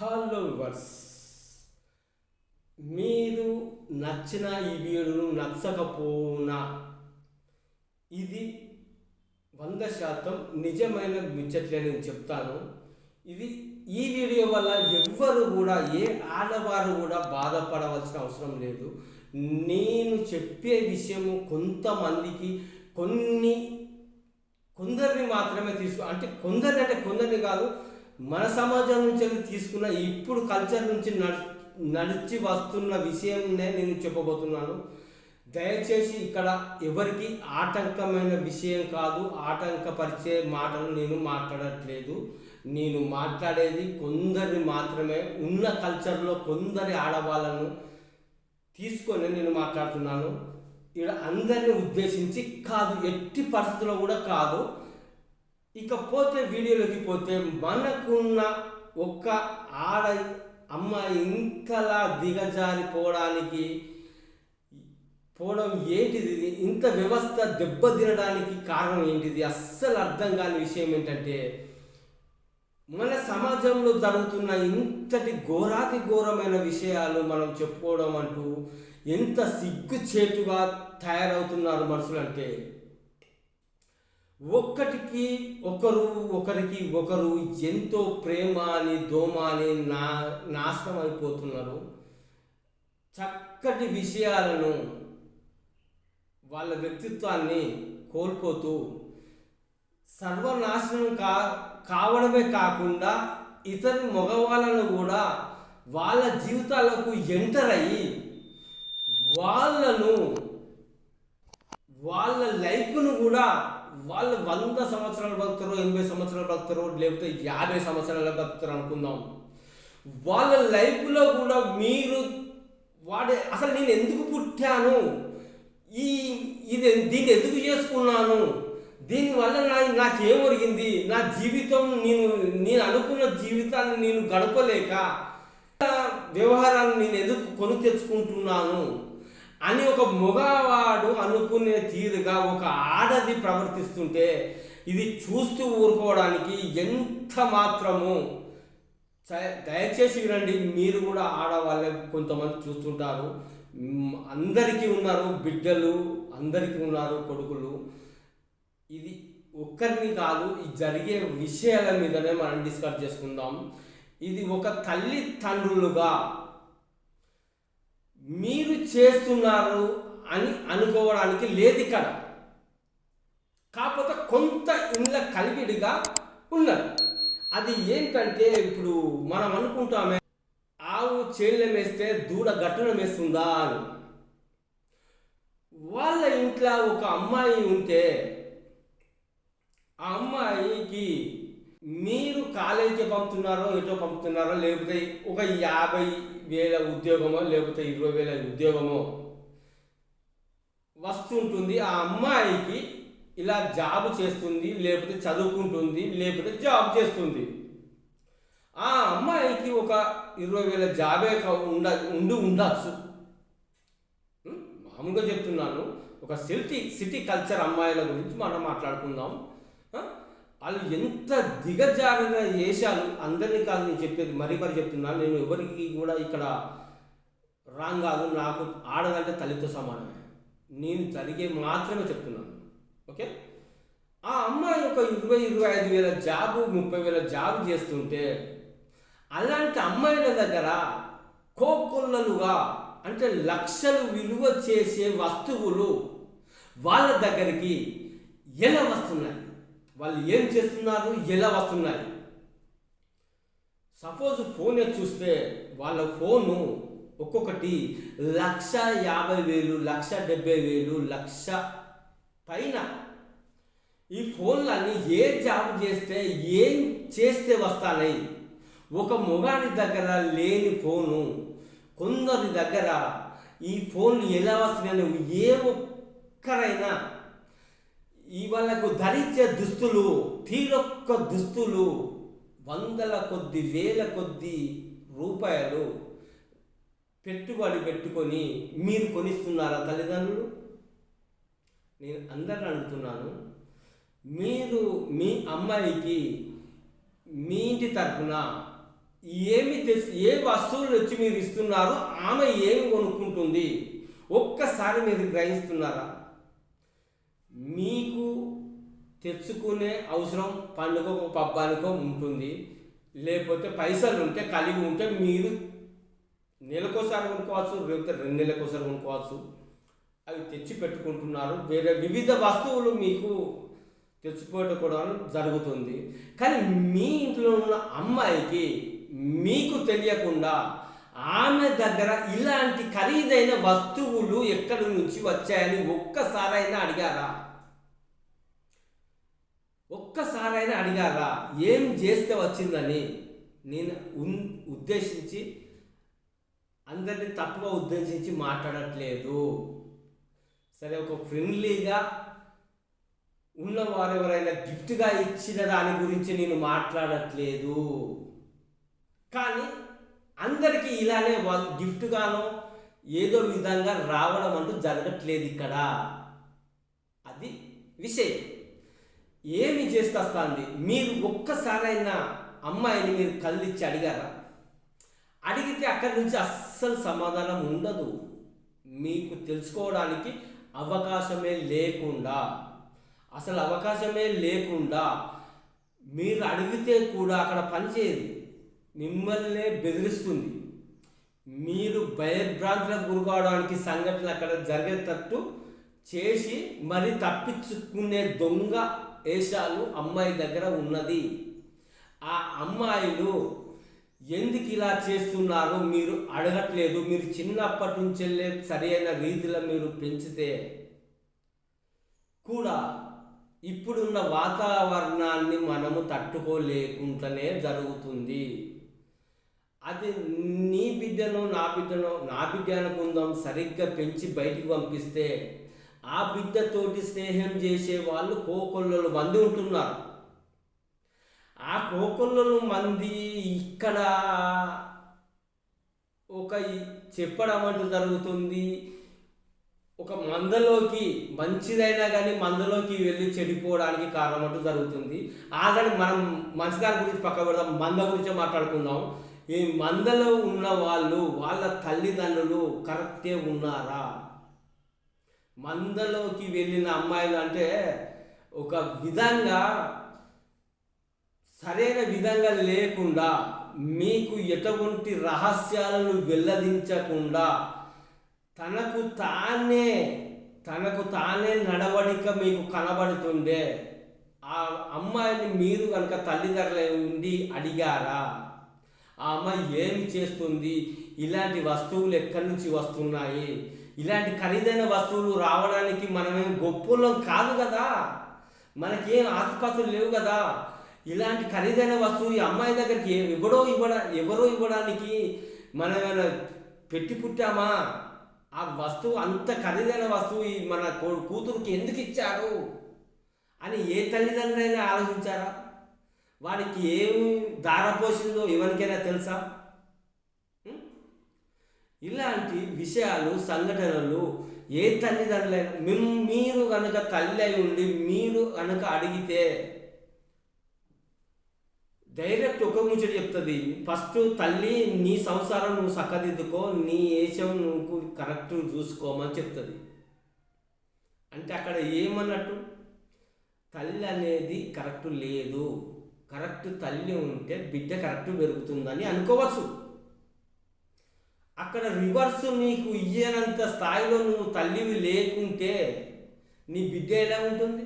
Hello viewers, మీరు నచ్చిన ఈ వీడియోను నచ్చకపోనా ఇది 100% నిజమైన ముచ్చట్లే నేను చెప్తాను. ఈ వీడియో వల్ల ఎవ్వరు కూడా ఏ ఆడవారు కూడా బాధపడవలసిన అవసరం లేదు. నేను చెప్పే విషయము కొంతమందికి కొందరిని మాత్రమే కొందరిని కాదు, మన సమాజం నుంచి తీసుకున్న ఇప్పుడు కల్చర్ నుంచి నడిచి వస్తున్న విషయంనే నేను చెప్పబోతున్నాను. దయచేసి ఇక్కడ ఎవరికి ఆటంకమైన విషయం కాదు, ఆటంకపరిచే మాటలు నేను మాట్లాడట్లేదు. నేను మాట్లాడేది కొందరిని మాత్రమే, ఉన్న కల్చర్లో కొందరి ఆడవాళ్ళను తీసుకొని నేను మాట్లాడుతున్నాను. ఇక్కడ అందరిని ఉద్దేశించి కాదు, ఎట్టి పరిస్థితుల్లో కూడా కాదు. ఇకపోతే వీడియోలోకి పోతే, మనకున్న ఒక అమ్మాయి ఇంతలా పోవడం ఏంటిది, ఇంత వ్యవస్థ దెబ్బతినడానికి కారణం ఏంటిది? అస్సలు అర్థం కాని విషయం ఏంటంటే, మన సమాజంలో జరుగుతున్న ఇంతటి ఘోరమైన విషయాలు మనం చెప్పుకోవడం అంటూ ఎంత సిగ్గుచేటుగా తయారవుతున్నారు మనుషులు. అంటే ఒకరికి ఒకరు ఎంతో ప్రేమ అని దోమ అని నాశనం అయిపోతున్నారు. చక్కటి విషయాలను, వాళ్ళ వ్యక్తిత్వాన్ని కోల్పోతూ సర్వనాశనం కావడమే కాకుండా ఇతర మగవాళ్ళను కూడా వాళ్ళ జీవితాలకు ఎంటర్ అయ్యి వాళ్ళ లైఫ్ను కూడా వాళ్ళు 100 సంవత్సరాలు బతుకుతారో, 80 సంవత్సరాలు బతుకుతారో, లేకపోతే 50 సంవత్సరాలు బతుకుతారు అనుకుందాం. వాళ్ళ లైఫ్లో కూడా అసలు నేను ఎందుకు పుట్టాను, దీన్ని ఎందుకు చేసుకున్నాను, దీనివల్ల నాకేం ఒరిగింది, నా జీవితం నేను అనుకున్న జీవితాన్ని నేను గడపలేక వ్యవహారాన్ని నేను ఎందుకు కొని తెచ్చుకుంటున్నాను అని ఒక మగవాడు అనుకునే తీరుగా ఒక ఆడది ప్రవర్తిస్తుంటే ఇది చూస్తూ ఊరుకోవడానికి ఎంత మాత్రము. దయచేసి వినండి, మీరు కూడా ఆడవాళ్ళే కొంతమంది చూస్తుంటారు. అందరికీ ఉన్నారు బిడ్డలు, అందరికీ ఉన్నారు కొడుకులు. ఇది ఒక్కరిని కాదు, ఈ జరిగే విషయాల మీదనే మనం డిస్కస్ చేసుకుందాం. ఇది ఒక తల్లిదండ్రులుగా మీరు చేస్తున్నారు అని అనుకోవడానికి లేదు ఇక్కడ. కాకపోతే కొంత ఇండ్ల కలివిడిగా ఉన్నారు. అది ఏంటంటే, ఇప్పుడు మనం అనుకుంటామే ఆవు చేళ్ళ మేస్తే దూడ గట్టున మేస్తుందా అని. వాళ్ళ ఇంట్లో ఒక అమ్మాయి ఉంటే ఆ అమ్మాయికి మీరు కాలేజీకి పంపుతున్నారో ఎటో పంపుతున్నారో, లేకపోతే ఒక 50,000 ఉద్యోగమో లేకపోతే 20,000 ఉద్యోగమో వస్తుంటుంది. ఆ అమ్మాయికి ఇలా జాబ్ చేస్తుంది, లేకపోతే చదువుకుంటుంది, లేకపోతే జాబ్ చేస్తుంది. ఆ అమ్మాయికి ఒక 20,000 జాబే ఉండొచ్చు. మామూలుగా చెప్తున్నాను, ఒక సిటీ కల్చర్ అమ్మాయిల గురించి మనం మాట్లాడుకుందాం. వాళ్ళు ఎంత దిగజారిన వేషాలు, అందరినీ కాదు నేను చెప్పేది, మరీ చెప్తున్నాను. నేను ఎవరికి కూడా ఇక్కడ రాంగ్ కాదు, నాకు ఆడదంటే తల్లితో సమానమే, నేను జరిగే మాత్రమే చెప్తున్నాను. ఓకే, ఆ అమ్మాయి ఒక 20,000-25,000 జాబు, 30,000 జాబు చేస్తుంటే అలాంటి అమ్మాయిల దగ్గర కోకొల్లలుగా, అంటే లక్షలు విలువ చేసే వస్తువులు వాళ్ళ దగ్గరికి ఎలా వస్తున్నాయి, వాళ్ళు ఏం చేస్తున్నారు, ఎలా వస్తున్నాయి? సపోజ్ ఫోన్ చూస్తే వాళ్ళ ఫోను ఒక్కొక్కటి 1,50,000, 1,70,000, 1,00,000 పైన. ఈ ఫోన్లన్నీ ఏ జాబ్ చేస్తే, ఏం చేస్తే వస్తాయి? ఒక మొగాడి దగ్గర లేని ఫోను కొందరి దగ్గర ఈ ఫోన్లు ఎలా వస్తున్నాయి? ఏ ఒక్కరైనా వాళ్ళకు ధరించే దుస్తులు, తీరొక్క దుస్తులు 100ల కొద్ది, 1000ల కొద్ది రూపాయలు పెట్టుబడి పెట్టుకొని మీరు కొనిస్తున్నారా తల్లిదండ్రులు? నేను అందరిని అడుగుతున్నాను, మీరు మీ అమ్మాయికి మీ ఇంటి తరఫున ఏ వస్తువులు వచ్చి మీరు ఇస్తున్నారో ఆమె ఏమి కొనుక్కుంటుంది ఒక్కసారి మీరు గ్రహిస్తున్నారా? మీకు తెచ్చుకునే అవసరం పండుగకు పబ్బానికో ఉంటుంది, లేకపోతే పైసలు ఉంటే కలిగి ఉంటే మీరు నెలకోసారి కొనుక్కోవచ్చు, లేకపోతే 2 నెలలకోసారి కొనుక్కోవచ్చు. అవి తెచ్చి పెట్టుకుంటున్నారు. వేరే వివిధ వస్తువులు మీకు తెచ్చిపెట్టుకోవడం జరుగుతుంది. కానీ మీ ఇంట్లో ఉన్న అమ్మాయికి మీకు తెలియకుండా ఆమె దగ్గర ఇలాంటి ఖరీదైన వస్తువులు ఎక్కడి నుంచి వచ్చాయని ఒక్కసారైనా అడిగారా? ఒక్కసారైనా అడిగారా? ఏం చేస్తే వచ్చిందని? నేను ఉద్దేశించి అందరినీ తప్పుగా ఉద్దేశించి మాట్లాడట్లేదు. సరే, ఒక ఫ్రెండ్లీగా ఉన్నవారు ఎవరైనా గిఫ్ట్గా ఇచ్చిన దాని గురించి నేను మాట్లాడట్లేదు. కానీ అందరికీ ఇలానే వాళ్ళు గిఫ్ట్గానో ఏదో విధంగా రావడం అంటూ జరగట్లేదు ఇక్కడ. అది విషయం. ఏమి చేస్తోంది? మీరు ఒక్కసారైనా అమ్మాయిని మీరు కళ్ళిచ్చి అడిగారా? అడిగితే అక్కడి నుంచి అస్సలు సమాధానం ఉండదు. మీకు తెలుసుకోవడానికి అవకాశమే లేకుండా, అసలు అవకాశమే లేకుండా మీరు అడిగితే కూడా అక్కడ పనిచేయదు. మిమ్మల్నే బెదిరిస్తుంది. మీరు భయభ్రాంతులకు గురికావడానికి సంఘటనలు అక్కడ జరిగేటట్టు చేసి మరి తప్పించుకునే దొంగ వేషాలు అమ్మాయి దగ్గర ఉన్నది. ఆ అమ్మాయిలు ఎందుకు ఇలా చేస్తున్నారో మీరు అడగట్లేదు. మీరు చిన్నప్పటి నుంచెల్లే సరైన రీతిలో మీరు పెంచితే కూడా ఇప్పుడున్న వాతావరణాన్ని మనము తట్టుకోలేకుండానే జరుగుతుంది. అది నీ బిడ్డను నా బిడ్డ అనుకుందాం, సరిగ్గా పెంచి బయటికి పంపిస్తే ఆ బిడ్డతోటి స్నేహం చేసే వాళ్ళు కోకొల్లలు మంది ఉంటున్నారు. ఆ కోకొల్లలు మంది ఇక్కడ ఒక చెప్పడం అంటూ జరుగుతుంది. ఒక మందలోకి మంచిదైనా కానీ మందలోకి వెళ్ళి చెడిపోవడానికి కారణం అంటూ జరుగుతుంది. ఆల్రెడీ మనం మంచిదాని గురించి పక్క పెడదాం, మంద గురించే మాట్లాడుకుందాం. ఈ మందలో ఉన్న వాళ్ళు వాళ్ళ తల్లిదండ్రులు కరెక్టే ఉన్నారా? మందలోకి వెళ్ళిన అమ్మాయిలు అంటే ఒక విధంగా సరైన విధంగా లేకుండా, మీకు ఎటువంటి రహస్యాలను వెల్లడించకుండా తనకు తానే నడవడిక మీకు కనబడుతుండే ఆ అమ్మాయిని మీరు కనుక తల్లిదండ్రులు ఉండి అడిగారా? ఆ అమ్మాయి ఏమి చేస్తుంది? ఇలాంటి వస్తువులు ఎక్కడి నుంచి వస్తున్నాయి? ఇలాంటి ఖరీదైన వస్తువులు రావడానికి మనమేం గొప్పలం కాదు కదా, మనకేం ఆస్తిపాస్తులు లేవు కదా. ఇలాంటి ఖరీదైన వస్తువు ఈ అమ్మాయి దగ్గరికి ఎవరో ఇవ్వడానికి మనమేమైనా పెట్టి పుట్టామా? ఆ వస్తువు అంత ఖరీదైన వస్తువు మన కూతురుకి ఎందుకు ఇచ్చారు అని ఏ తల్లిదండ్రులైనా ఆలోచించారా? వాడికి ఏమి దారపోసిందో ఎవరికైనా తెలుసా? ఇలాంటి విషయాలు సంఘటనలు ఏ తల్లిదండ్రులైనా మీరు కనుక తల్లి అయి ఉండి మీరు కనుక అడిగితే డైరెక్ట్ ఒక ముచ్చట చెప్తుంది. ఫస్ట్ తల్లి నీ సంసారం నువ్వు చక్కదిద్దుకో, నీ ఏషం నువ్వు కరెక్ట్ చూసుకోమని చెప్తుంది. అంటే అక్కడ ఏమన్నట్టు? తల్లి అనేది కరెక్ట్ లేదు. కరెక్ట్ తల్లి ఉంటే బిడ్డ కరెక్ట్ పెరుగుతుందని అనుకోవచ్చు. అక్కడ రివర్స్ నీకు ఇయ్యనంత స్థాయిలో నువ్వు తల్లివి లేకుంటే నీ బిడ్డ ఎలా ఉంటుంది?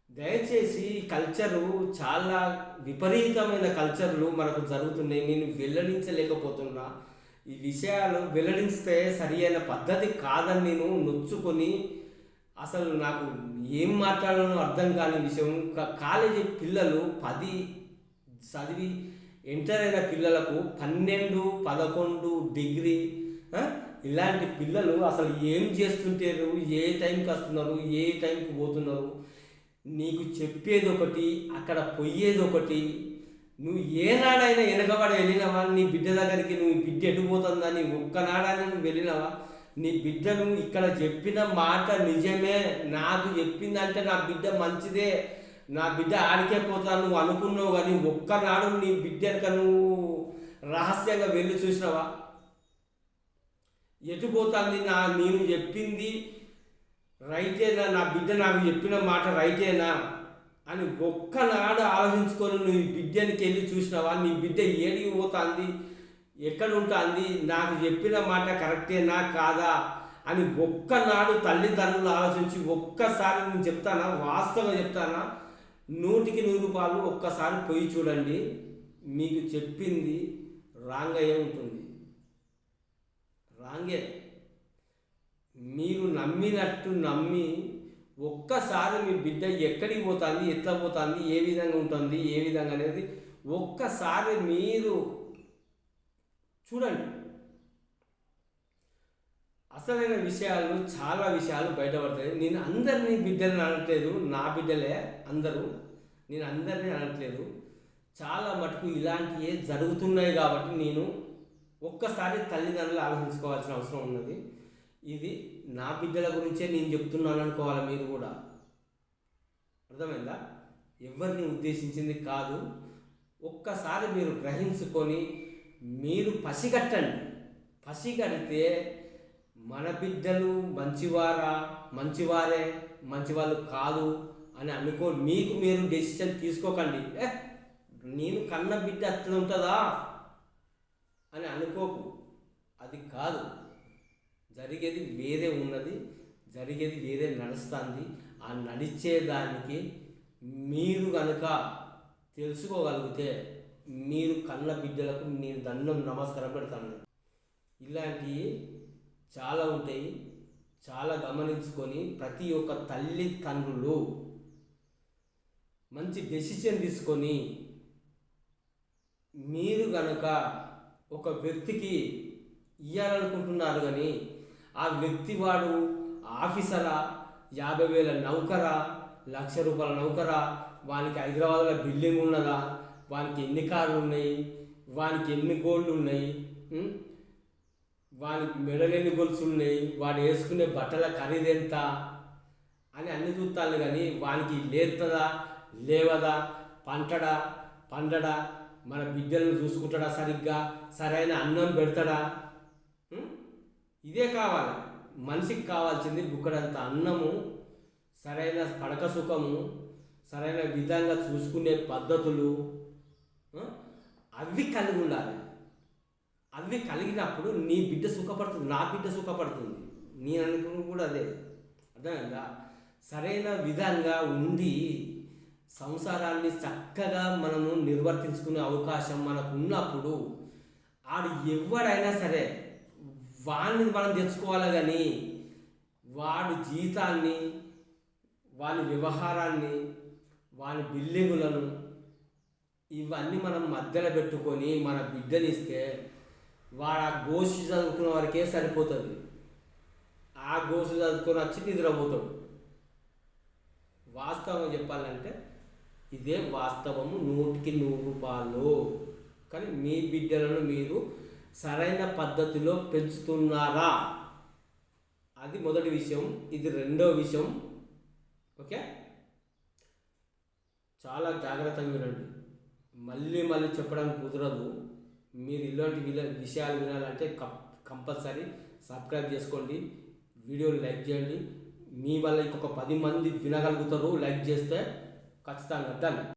దయచేసి కల్చరు చాలా విపరీతమైన కల్చర్లు మనకు జరుగుతున్నాయి. నేను వెల్లడించలేకపోతున్నా. ఈ విషయాలు వెల్లడిస్తే సరి అయిన పద్ధతి కాదని నేను నొచ్చుకొని అసలు నాకు ఏం మాట్లాడాలో అర్థం కాని విషయం. కాలేజీ పిల్లలు 10 చదివి ఎంటర్ అయిన పిల్లలకు 12, 11 డిగ్రీ ఇలాంటి పిల్లలు అసలు ఏం చేస్తుంటారు, ఏ టైంకి వస్తున్నారు, ఏ టైంకి పోతున్నారు, నీకు చెప్పేది ఒకటి అక్కడ పోయేది ఒకటి. నువ్వు ఏనాడైనా వెనకబడి వెళ్ళినావా? నీ బిడ్డ దగ్గరికి నువ్వు బిడ్డ ఎడిపోతుందని ఒక్కనాడైనా నువ్వు వెళ్ళినావా? నీ బిడ్డను ఇక్కడ చెప్పిన మాట నిజమే, నాకు చెప్పిందంటే నా బిడ్డ మంచిదే నా బిడ్డ ఆడికే పోతాను నువ్వు అనుకున్నావు, కానీ ఒక్కనాడు నీ బిడ్డ వెనక నువ్వు రహస్యంగా వెళ్ళి చూసినావా? ఎటు పోతుంది? నేను చెప్పింది రైటేనా, నా బిడ్డ నాకు చెప్పిన మాట రైటేనా అని ఒక్కనాడు ఆలోచించుకొని నువ్వు బిడ్డనికి వెళ్ళి చూసినావా? నీ బిడ్డ ఏడికి పోతుంది, ఎక్కడ ఉంటుంది, నాకు చెప్పిన మాట కరెక్టేనా కాదా అని ఒక్కనాడు తల్లిదండ్రులు ఆలోచించి ఒక్కసారి నేను చెప్తానా, వాస్తవంగా చెప్తానా, 100% ఒక్కసారి పోయి చూడండి. మీకు చెప్పింది రాంగ్ అయ్యే ఉంటుంది. రాంగే. మీరు నమ్మినట్టు నమ్మి ఒక్కసారి మీ బిడ్డ ఎక్కడికి పోతుంది, ఎట్లా పోతుంది, ఏ విధంగా ఉంటుంది, ఏ విధంగా అనేది ఒక్కసారి మీరు చూడండి. అసలైన విషయాలు, చాలా విషయాలు బయటపడతాయి. నేను అందరినీ బిడ్డలని అనట్లేదు, నా బిడ్డలే అందరూ, నేను అందరినీ అనట్లేదు. చాలా మటుకు ఇలాంటివే జరుగుతున్నాయి కాబట్టి నేను ఒక్కసారి తల్లిదండ్రులు ఆలోచించుకోవాల్సిన అవసరం ఉన్నది. ఇది నా బిడ్డల గురించే నేను చెప్తున్నాను అనుకోవాలి మీరు కూడా. అర్థమైందా? ఎవరిని ఉద్దేశించింది కాదు. ఒక్కసారి మీరు గ్రహించుకొని మీరు పసిగట్టండి. పసిగడితే మన బిడ్డలు మంచివారా, మంచివారే, మంచివాళ్ళు కాదు అని అనుకో. మీకు మీరు డెసిషన్ తీసుకోకండి. నేను కన్న బిడ్డ అట్లా ఉంటుందా అని అనుకోకు. అది కాదు. జరిగేది వేరే ఉన్నది, జరిగేది వేరే నడుస్తుంది. ఆ నడిచేదానికి మీరు కనుక తెలుసుకోగలిగితే మీరు కన్న బిడ్డలకు నేను దండం నమస్కారం పెడతాను. ఇలాంటివి చాలా ఉంటాయి. చాలా గమనించుకొని ప్రతి ఒక్క తల్లిదండ్రులు మంచి డెసిషన్ తీసుకొని మీరు కనుక ఒక వ్యక్తికి ఇవ్వాలనుకుంటున్నారు, కానీ ఆ వ్యక్తి వాడు ఆఫీసరా, 50,000 నౌకరా, ₹1,00,000 నౌకరా, వానికి హైదరాబాద్లో బిల్డింగ్ ఉన్నదా, వానికి ఎన్ని కార్లు ఉన్నాయి, వానికి ఎన్ని గోల్డ్ ఉన్నాయి, వానికి మెడలు ఎన్ని గొలుసులు ఉన్నాయి, వాడు వేసుకునే బట్టల ఖరీదు ఎంత అని అన్ని చూస్తాను. కానీ వానికి లేస్తుందా, లేవదా, పండడా, మన బిడ్డలను చూసుకుంటాడా, సరిగ్గా సరైన అన్నం పెడతాడా? ఇదే కావాలి మనిషికి కావాల్సింది. బుక్కడంత అన్నము, సరైన పడక సుఖము, సరైన విధంగా చూసుకునే పద్ధతులు అవి కలిగి ఉండాలి. అవి కలిగినప్పుడు నీ బిడ్డ సుఖపడుతుంది, నా బిడ్డ సుఖపడుతుంది. నేను అనుకున్న కూడా అదే. అర్థమైందా? సరైన విధంగా ఉండి సంసారాన్ని చక్కగా మనము నిర్వర్తించుకునే అవకాశం మనకు ఉన్నప్పుడు ఆడు ఎవడైనా సరే వాడిని మనం తెచ్చుకోవాలి. కానీ వాడి జీతాన్ని, వాని వ్యవహారాన్ని, వాని బిల్డింగులను ఇవన్నీ మనం మధ్యలో పెట్టుకొని మన బిడ్డనిస్తే వాడు ఆ గోసి చదువుకున్న వారికే సరిపోతుంది. ఆ గోసు చదువుకొని వచ్చి నిద్రపోతాడు. వాస్తవం చెప్పాలంటే ఇదే వాస్తవము, 100% కానీ మీ బిడ్డలను మీరు సరైన పద్ధతిలో పెంచుతున్నారా? అది మొదటి విషయం. ఇది రెండో విషయం. ఓకే, చాలా జాగ్రత్తగా వినండి. మళ్ళీ చెప్పడానికి కుదరదు. మీరు ఇలాంటి విషయాలు వినాలంటే కంపల్సరీ సబ్స్క్రైబ్ చేసుకోండి, వీడియోని లైక్ చేయండి. మీ వల్ల ఇంకొక 10 మంది వినగలుగుతారు లైక్ చేస్తే. ఖచ్చితంగా డన్.